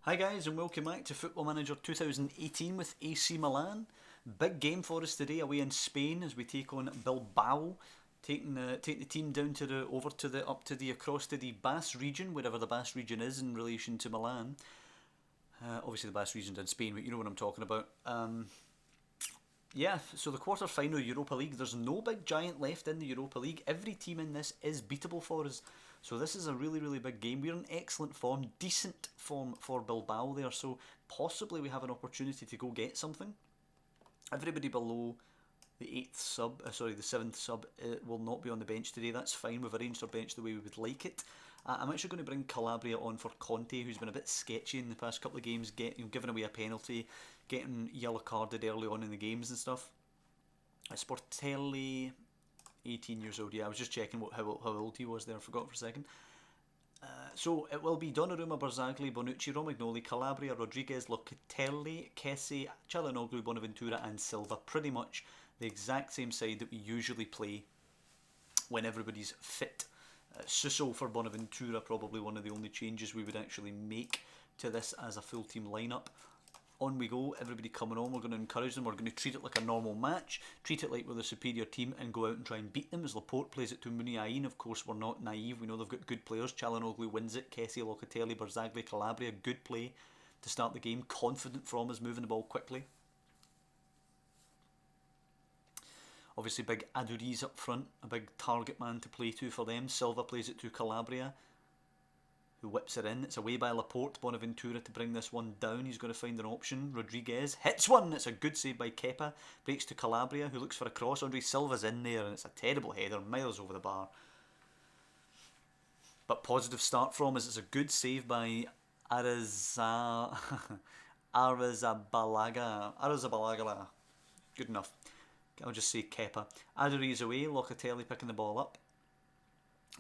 Hi guys and welcome back to Football Manager 2018 with AC Milan. Big game for us today away in Spain as we take on Bilbao, taking the team down to the across to the Basque region, wherever the Basque region is in relation to Milan. Obviously the Basque region's in Spain, but you know what I'm talking about. So the quarter-final Europa League, there's no big giant left in the Europa League. Every team in this is beatable for us. So this is a really, really big game. We're in excellent form, decent form for Bilbao there. So possibly we have an opportunity to go get something. Everybody below the seventh sub will not be on the bench today. That's fine. We've arranged our bench the way we would like it. I'm actually going to bring Calabria on for Conte, who's been a bit sketchy in the past couple of games, giving away a penalty, getting yellow carded early on in the games and stuff. Sportelli, 18 years old. Yeah, I was just checking how old he was there. I forgot for a second. So it will be Donnarumma, Barzagli, Bonucci, Romagnoli, Calabria, Rodriguez, Locatelli, Kessie, Çalhanoğlu, Bonaventura and Silva. Pretty much the exact same side that we usually play when everybody's fit. Suso for Bonaventura, probably one of the only changes we would actually make to this as a full team lineup. On we go, everybody coming on, we're going to encourage them, we're going to treat it like a normal match, treat it like we're the superior team and go out and try and beat them as Laporte plays it to Muniain. Of course we're not naive, we know they've got good players. Çalhanoğlu wins it, Kessie, Locatelli, Barzagli, Calabria, good play to start the game, confident from us, moving the ball quickly. Obviously big Aduriz up front, a big target man to play to for them. Silva plays it to Calabria, who whips it in. It's away by Laporte. Bonaventura to bring this one down. He's got to find an option. Rodriguez hits one. It's a good save by Kepa. Breaks to Calabria, who looks for a cross. Andre Silva's in there, and it's a terrible header, miles over the bar. But positive start from us. It's a good save by Arrizabalaga. Good enough. I'll just say Kepa. Aduriz away. Locatelli picking the ball up.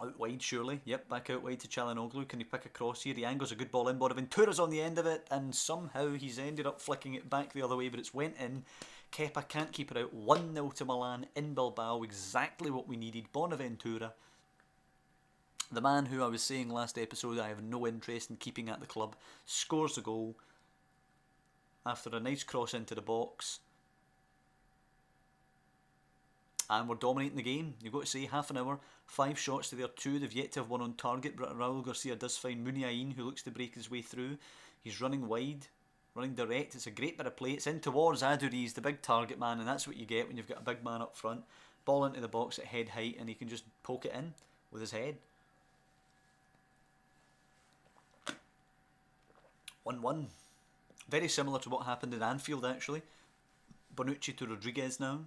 Out wide, surely. Yep, back out wide to Çalhanoğlu. Can he pick a cross here? He angles a good ball in. Bonaventura's on the end of it, and somehow he's ended up flicking it back the other way, but it's went in. Kepa can't keep it out. 1-0 to Milan in Bilbao. Exactly what we needed. Bonaventura, the man who I was saying last episode I have no interest in keeping at the club, scores a goal after a nice cross into the box. And we're dominating the game. You've got to say, half an hour, 5 shots to their 2. They've yet to have one on target, but Raul Garcia does find Muniain, who looks to break his way through. He's running wide, running direct. It's a great bit of play. It's in towards Aduriz, the big target man, and that's what you get when you've got a big man up front. Ball into the box at head height, and he can just poke it in with his head. 1-1. Very similar to what happened in Anfield, actually. Bonucci to Rodriguez now.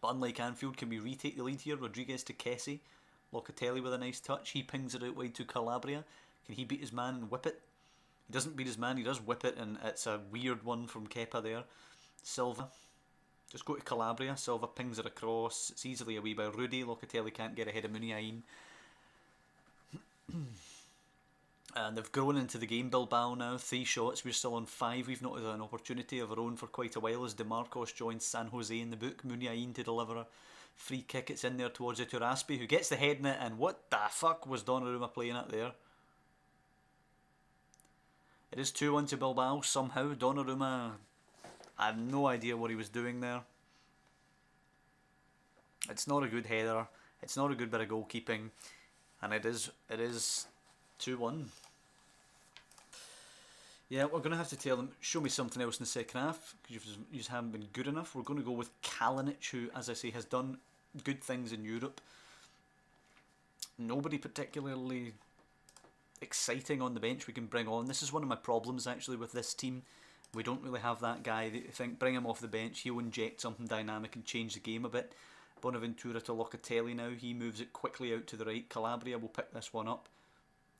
But unlike Anfield, can we retake the lead here? Rodriguez to Kessie. Locatelli with a nice touch. He pings it out wide to Calabria. Can he beat his man and whip it? He doesn't beat his man, he does whip it, and it's a weird one from Kepa there. Silva. Just go to Calabria. Silva pings it across. It's easily away by Rudy. Locatelli can't get ahead of Muniain. And they've grown into the game, Bilbao now. 3 shots, we're still on 5. We've not had an opportunity of our own for quite a while as DeMarcos joins San Jose in the book. Muniain to deliver a free kick. It's in there towards Iturraspe, who gets the head in it, and what the fuck was Donnarumma playing at there? It is 2-1 to Bilbao somehow. Donnarumma, I have no idea what he was doing there. It's not a good header. It's not a good bit of goalkeeping. And it is 2-1. Yeah, we're going to have to tell them, show me something else in the second half, because you just haven't been good enough. We're going to go with Kalinic, who, as I say, has done good things in Europe. Nobody particularly exciting on the bench we can bring on. This is one of my problems, actually, with this team. We don't really have that guy that you think, bring him off the bench, he'll inject something dynamic and change the game a bit. Bonaventura to Locatelli now. He moves it quickly out to the right. Calabria will pick this one up.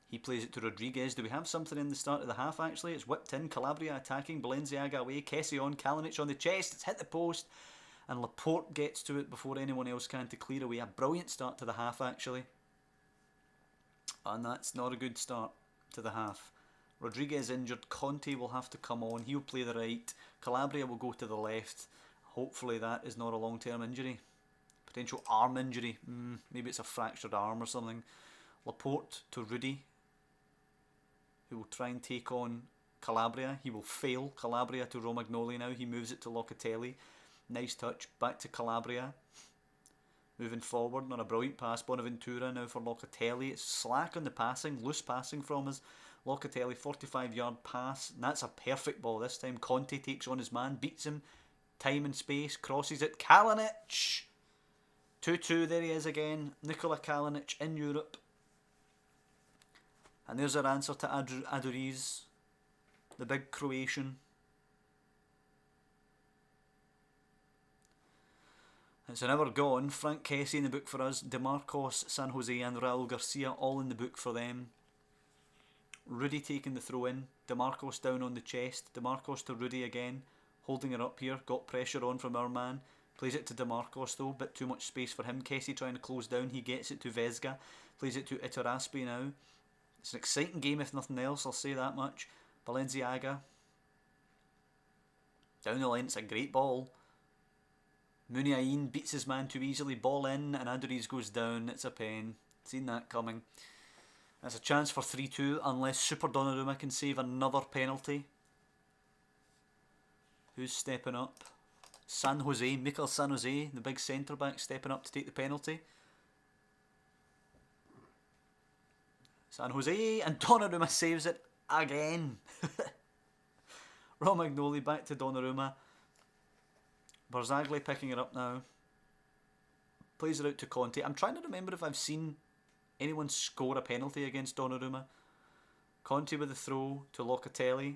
He plays it to Rodriguez. Do we have something in the start of the half, actually? It's whipped in. Calabria attacking. Balenciaga away. Kessie on. Kalinic on the chest. It's hit the post. And Laporte gets to it before anyone else can to clear away. A brilliant start to the half, actually. And that's not a good start to the half. Rodriguez injured. Conte will have to come on. He'll play the right. Calabria will go to the left. Hopefully that is not a long-term injury. Potential arm injury. Maybe it's a fractured arm or something. Laporte to Rudy, who will try and take on Calabria. He will fail. Calabria to Romagnoli now. He moves it to Locatelli. Nice touch. Back to Calabria. Moving forward. Not a brilliant pass. Bonaventura now for Locatelli. It's slack on the passing. Loose passing from us. Locatelli, 45-yard pass. And that's a perfect ball this time. Conte takes on his man. Beats him. Time and space. Crosses it. Kalinic! 2-2. There he is again. Nikola Kalinic in Europe. And there's our answer to Aduriz, the big Croatian. It's an hour gone. Frank Kessie in the book for us. DeMarcos, San Jose and Raul Garcia all in the book for them. Rudy taking the throw in. DeMarcos down on the chest. DeMarcos to Rudy again. Holding it up here. Got pressure on from our man. Plays it to DeMarcos though. Bit too much space for him. Kessie trying to close down. He gets it to Vesga. Plays it to Iturraspe now. It's an exciting game if nothing else, I'll say that much. Balenciaga. Down the line, it's a great ball. Muniain beats his man too easily. Ball in and Aduriz goes down. It's a pen. Seen that coming. That's a chance for 3-2 unless Super Donnarumma can save another penalty. Who's stepping up? San Jose. Mikel San Jose, the big centre back, stepping up to take the penalty. San Jose, and Donnarumma saves it again. Romagnoli back to Donnarumma. Barzagli picking it up now. Plays it out to Conte. I'm trying to remember if I've seen anyone score a penalty against Donnarumma. Conte with the throw to Locatelli.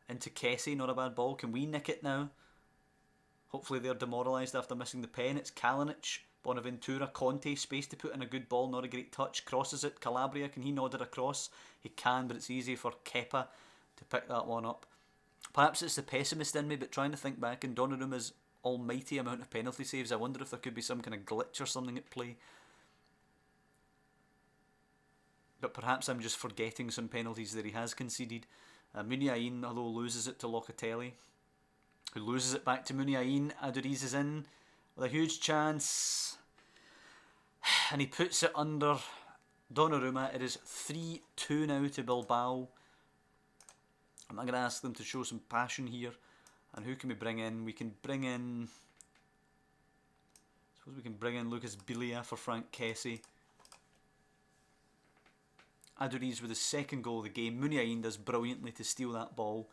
Into Kessie, not a bad ball. Can we nick it now? Hopefully they're demoralised after missing the pen. It's Kalinic. Bonaventura, Conte, space to put in a good ball, not a great touch, crosses it, Calabria, can he nod it across? He can, but it's easy for Kepa to pick that one up. Perhaps it's the pessimist in me, but trying to think back in Donnarumma's almighty amount of penalty saves, I wonder if there could be some kind of glitch or something at play. But perhaps I'm just forgetting some penalties that he has conceded. Muniain, although loses it to Locatelli, who loses it back to Muniain. Aduriz is in with a huge chance, and he puts it under Donnarumma. It is 3-2 now to Bilbao. I'm not going to ask them to show some passion here. And who can we bring in? We can bring in, I suppose we can bring in Lucas Bilia for Frank Kessie. Aduriz with his second goal of the game. Muniain does brilliantly to steal that ball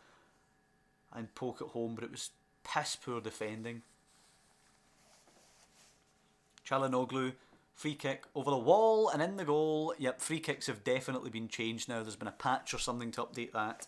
and poke it home, but it was piss poor defending. Çalhanoğlu, free kick over the wall and in the goal. Yep, free kicks have definitely been changed now. There's been a patch or something to update that.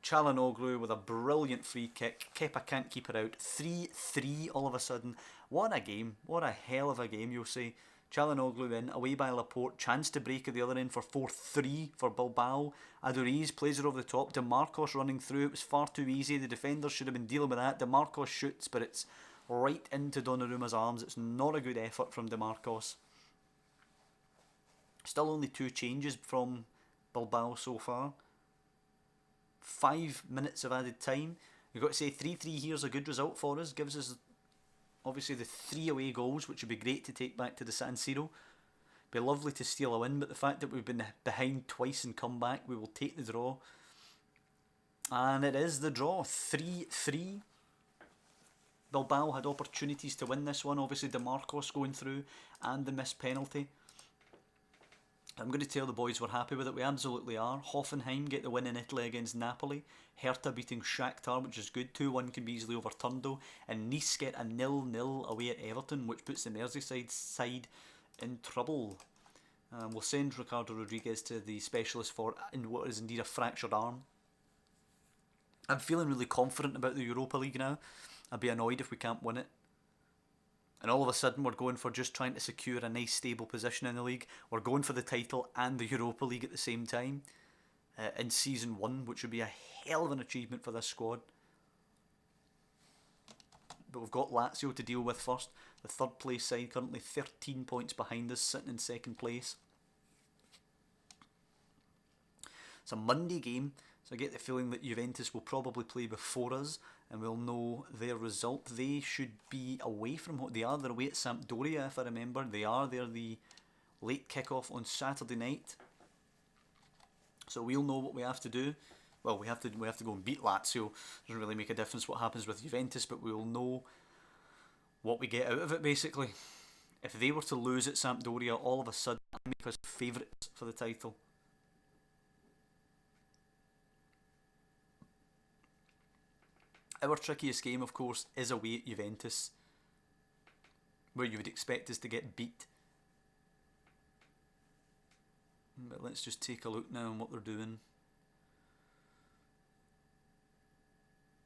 Çalhanoğlu with a brilliant free kick. Kepa can't keep it out. 3-3 all of a sudden. What a game. What a hell of a game, you'll say. Çalhanoğlu in, away by Laporte. Chance to break at the other end for 4-3 for Bilbao. Aduriz plays it over the top. DeMarcos running through. It was far too easy. The defenders should have been dealing with that. DeMarcos shoots, but it's right into Donnarumma's arms. It's not a good effort from DeMarcos. Still only 2 changes from Bilbao so far. 5 minutes of added time. You've got to say 3-3 here is a good result for us. Gives us obviously the 3 away goals, which would be great to take back to the San Siro. Be lovely to steal a win, but the fact that we've been behind twice and come back, we will take the draw. And it is the draw, 3-3. Bilbao had opportunities to win this one. Obviously DeMarcos going through and the missed penalty. I'm going to tell the boys we're happy with it. We absolutely are. Hoffenheim get the win in Italy against Napoli. Hertha beating Shakhtar, which is good. 2-1 can be easily overturned though. And Nice get a 0-0 away at Everton, which puts the Merseyside side in trouble. We'll send Ricardo Rodriguez to the specialist for what is indeed a fractured arm. I'm feeling really confident about the Europa League now. I'd be annoyed if we can't win it. And all of a sudden we're going for just trying to secure a nice stable position in the league. We're going for the title and the Europa League at the same time in Season 1, which would be a hell of an achievement for this squad. But we've got Lazio to deal with first. The third place side currently 13 points behind us, sitting in second place. It's a Monday game, so I get the feeling that Juventus will probably play before us and we'll know their result. They should be away from what they are. They're away at Sampdoria, if I remember. They are. They're the late kick-off on Saturday night. So we'll know what we have to do. Well, we have to go and beat Lazio. Doesn't really make a difference what happens with Juventus, but we'll know what we get out of it, basically. If they were to lose at Sampdoria, all of a sudden that make us favourites for the title. Our trickiest game, of course, is away at Juventus, where you would expect us to get beat. But let's just take a look now on what they're doing.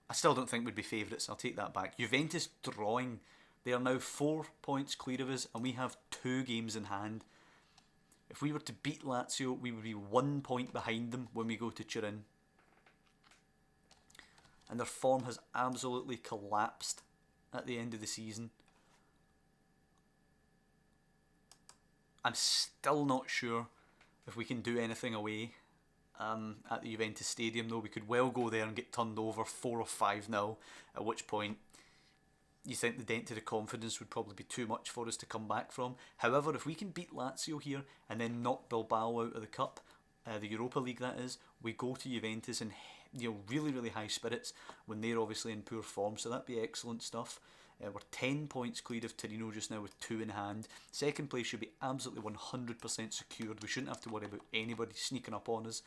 I still don't think we'd be favourites, I'll take that back. Juventus drawing. They are now 4 points clear of us, and we have 2 games in hand. If we were to beat Lazio, we would be 1 point behind them when we go to Turin. And their form has absolutely collapsed at the end of the season. I'm still not sure if we can do anything away at the Juventus Stadium, though. We could well go there and get turned over 4 or 5-0, at which point you think the dent to the confidence would probably be too much for us to come back from. However, if we can beat Lazio here and then knock Bilbao out of the cup, the Europa League that is, we go to Juventus in really, really high spirits when they're obviously in poor form, so that'd be excellent stuff. We're 10 points clear of Torino just now with 2 in hand. Second place should be absolutely 100% secured. We shouldn't have to worry about anybody sneaking up on us.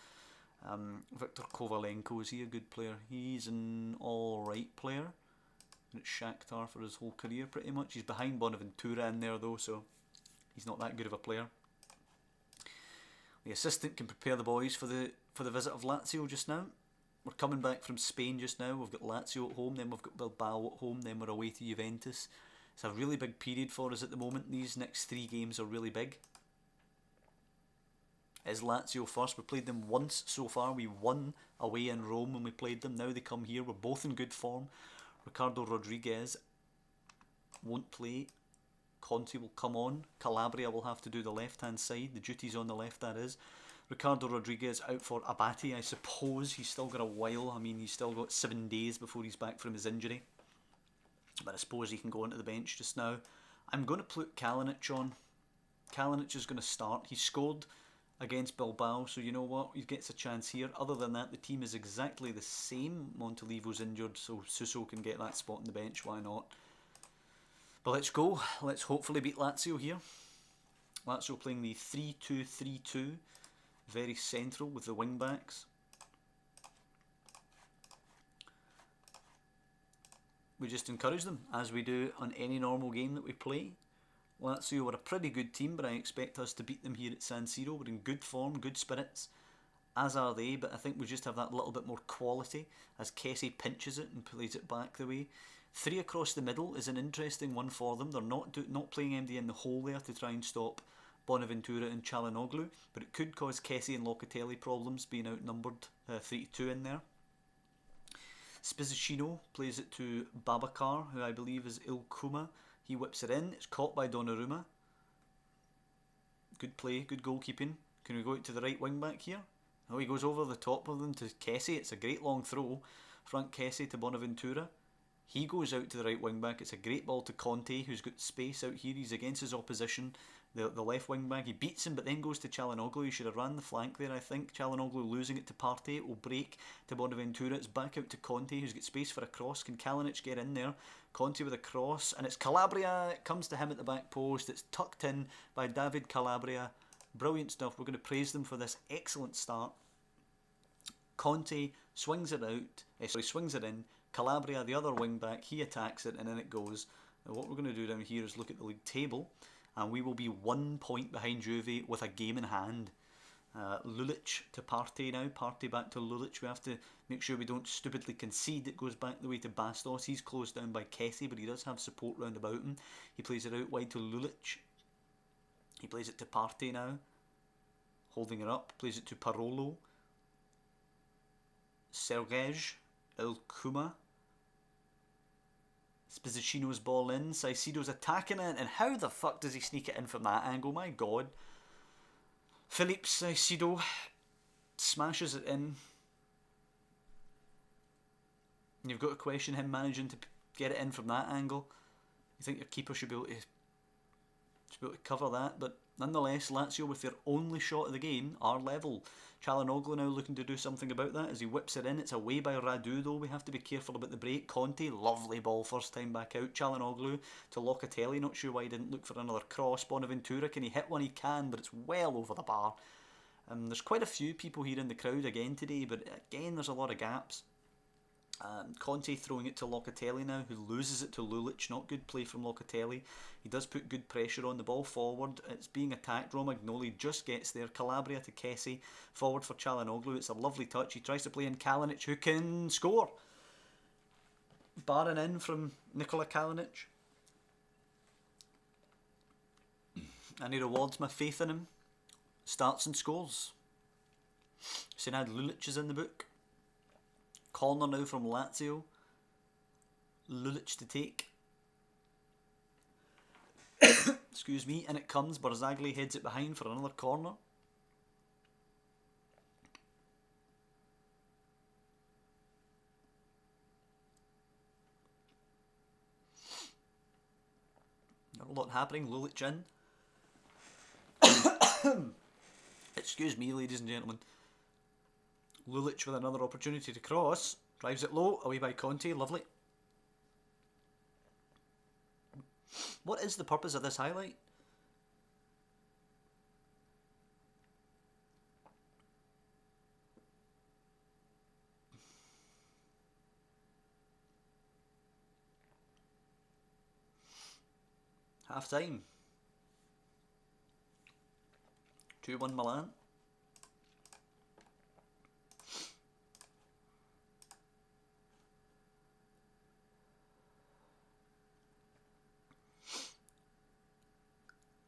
Viktor Kovalenko, is he a good player? He's an alright player. At Shakhtar for his whole career pretty much. He's behind Bonaventura in there though, so he's not that good of a player. The assistant can prepare the boys for the visit of Lazio just now. We're coming back from Spain just now. We've got Lazio at home, then we've got Bilbao at home, then we're away to Juventus. It's a really big period for us at the moment. These next 3 games are really big. Is Lazio first? We played them once so far. We won away in Rome when we played them. Now they come here. We're both in good form. Ricardo Rodriguez won't play. Conte will come on. Calabria will have to do the left-hand side. The duty's on the left, that is. Ricardo Rodriguez out for Abate, I suppose. He's still got a while. I mean, he's still got 7 days before he's back from his injury. But I suppose he can go onto the bench just now. I'm going to put Kalinic on. Kalinic is going to start. He scored against Bilbao, so you know what, he gets a chance here. Other than that, the team is exactly the same. Montalivo's injured, so Suso can get that spot on the bench, why not? But let's go. Let's hopefully beat Lazio here. Lazio playing the 3-2-3-2, very central with the wing backs. We just encourage them, as we do on any normal game that we play. Lazio are a pretty good team, but I expect us to beat them here at San Siro. We're in good form, good spirits, as are they, but I think we just have that little bit more quality as Kessie pinches it and plays it back the way. 3 across the middle is an interesting one for them. They're not playing MD in the hole there to try and stop Bonaventura and Çalhanoğlu, but it could cause Kessie and Locatelli problems being outnumbered 3-2 in there. Spizicino plays it to Babacar, who I believe is Ilkuma. He whips it in. It's caught by Donnarumma. Good play, good goalkeeping. Can we go out to the right wing back here? Oh, he goes over the top of them to Kessie. It's a great long throw. Frank Kessie to Bonaventura. He goes out to the right wing back. It's a great ball to Conte, who's got space out here. He's against his opposition, the left wing back. He beats him, but then goes to Çalhanoğlu. He should have ran the flank there, I think. Çalhanoğlu losing it to Partey. It will break to Bonaventura. It's back out to Conte, who's got space for a cross. Can Kalinic get in there? Conte with a cross, and it's Calabria. It comes to him at the back post. It's tucked in by David Calabria. Brilliant stuff. We're going to praise them for this excellent start. Conte swings it out. Swings it in. Calabria, the other wing back, he attacks it, and in it goes. Now what we're going to do down here is look at the league table, and we will be 1 point behind Juve with a game in hand. Lulic to Partey now. Partey back to Lulic. We have to make sure we don't stupidly concede. It goes back the way to Bastos. He's closed down by Kessie, but he does have support round about him. He plays it out wide to Lulic. He plays it to Partey now, holding it up. Plays it to Parolo. Sergej Ilkuma. Spizicino's ball in. Caicedo's attacking it, and how the fuck does he sneak it in from that angle? My god. Philippe Caicedo smashes it in. You've got to question him managing to get it in from that angle. You think your keeper should be able to cover that, but Nonetheless, Lazio, with their only shot of the game, are level. Çalhanoğlu now looking to do something about that as he whips it in. It's away by Radu though. We have to be careful about the break. Conte, lovely ball first time back out. Çalhanoğlu to Locatelli. Not sure why he didn't look for another cross. Bonaventura, can he hit one? He can, but it's well over the bar. There's quite a few people here in the crowd again today, but again there's a lot of gaps. Conte throwing it to Locatelli now, who loses it to Lulic. Not good play from Locatelli. He does put good pressure on the ball forward. It's being attacked. Romagnoli just gets there. Calabria to Kessie. Forward for Çalhanoğlu. It's a lovely touch. He tries to play in Kalinic, who can score. Barring in from Nikola Kalinic. And he rewards my faith in him. Starts and scores. Senad Lulic is in the book. Corner now from Lazio. Lulic to take. Excuse me, and it comes. Barzagli heads it behind for another corner. Not a lot happening. Lulic in. Excuse me, ladies and gentlemen. Lulic with another opportunity to cross. Drives it low, away by Conte. Lovely. What is the purpose of this highlight? Half time. 2-1 Milan.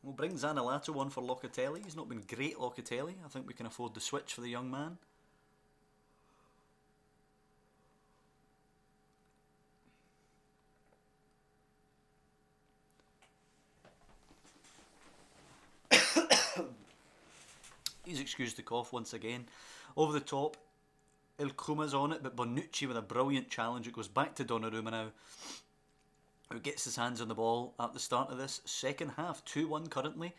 We'll bring Zaniolato on for Locatelli. He's not been great, Locatelli. I think we can afford the switch for the young man. He's excused the cough once again. Over the top, El Kuma's on it, but Bonucci with a brilliant challenge. It goes back to Donnarumma now, who gets his hands on the ball at the start of this second half. 2-1 currently.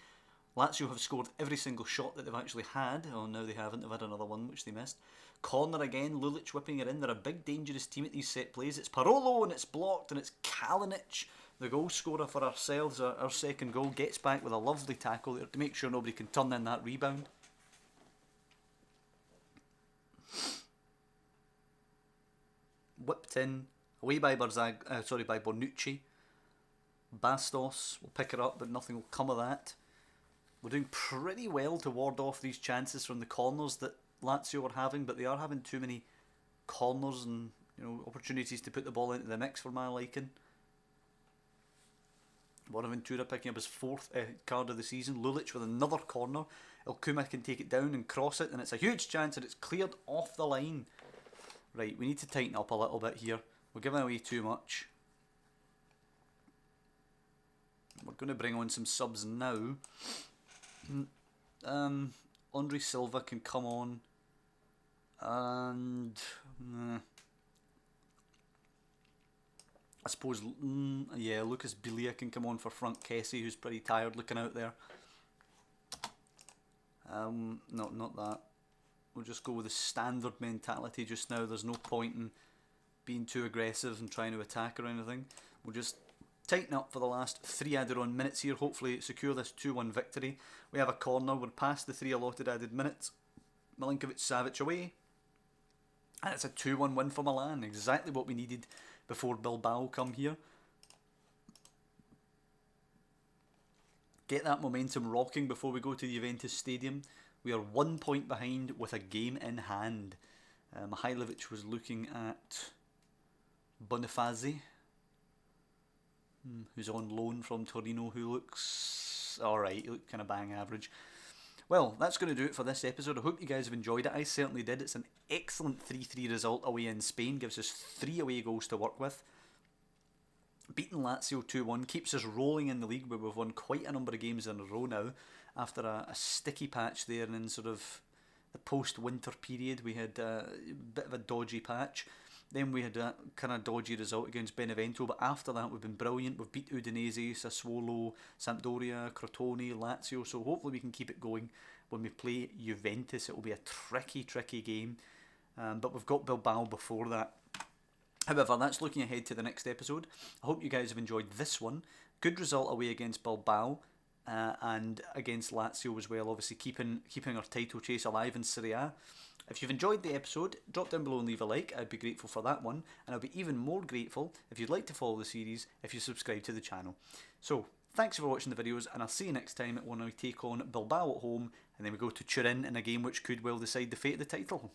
Lazio have scored every single shot that they've actually had. Oh, no, they haven't. They've had another one, which they missed. Corner again. Lulic whipping it in. They're a big, dangerous team at these set plays. It's Parolo, and it's blocked, and it's Kalinic, the goal scorer for ourselves. Our second goal gets back with a lovely tackle there to make sure nobody can turn in that rebound. Whipped in. Away by by Bonucci. Bastos will pick it up, but nothing will come of that. We're doing pretty well to ward off these chances from the corners that Lazio are having, but they are having too many corners and opportunities to put the ball into the mix for my liking. Bonaventura picking up his fourth card of the season. Lulic with another corner. Elkuma can take it down and cross it, and it's a huge chance, and it's cleared off the line. Right, we need to tighten up a little bit here. We're giving away too much. We're going to bring on some subs now. Andre Silva can come on. And I suppose, yeah, Lucas Bilia can come on for Frank Kessie, who's pretty tired looking out there. No, not that. We'll just go with the standard mentality just now. There's no point in being too aggressive and trying to attack or anything. We'll just tighten up for the last 3 added on minutes here. Hopefully secure this 2-1 victory. We have a corner. We're past the 3 allotted added minutes. Milinkovic-Savic away. And it's a 2-1 win for Milan. Exactly what we needed before Bilbao come here. Get that momentum rocking before we go to the Juventus Stadium. We are 1 point behind with a game in hand. Mihailovic was looking at Bonifazi, who's on loan from Torino, who looks alright. He looked kind of bang average. Well, that's going to do it for this episode. I hope you guys have enjoyed it. I certainly did. It's an excellent 3-3 result away in Spain. Gives us 3 away goals to work with. Beating Lazio 2-1 keeps us rolling in the league, where we've won quite a number of games in a row now. After a sticky patch there, and in sort of the post-winter period, we had a bit of a dodgy patch. Then we had a kind of dodgy result against Benevento, but after that we've been brilliant. We've beat Udinese, Sassuolo, Sampdoria, Crotone, Lazio, so hopefully we can keep it going. When we play Juventus, it will be a tricky game, but we've got Bilbao before that. However, that's looking ahead to the next episode. I hope you guys have enjoyed this one. Good result away against Bilbao, and against Lazio as well, obviously keeping our title chase alive in Serie A. If you've enjoyed the episode, drop down below and leave a like. I'd be grateful for that one, and I'll be even more grateful if you'd like to follow the series if you subscribe to the channel. So, thanks for watching the videos, and I'll see you next time when we take on Bilbao at home, and then we go to Turin in a game which could well decide the fate of the title.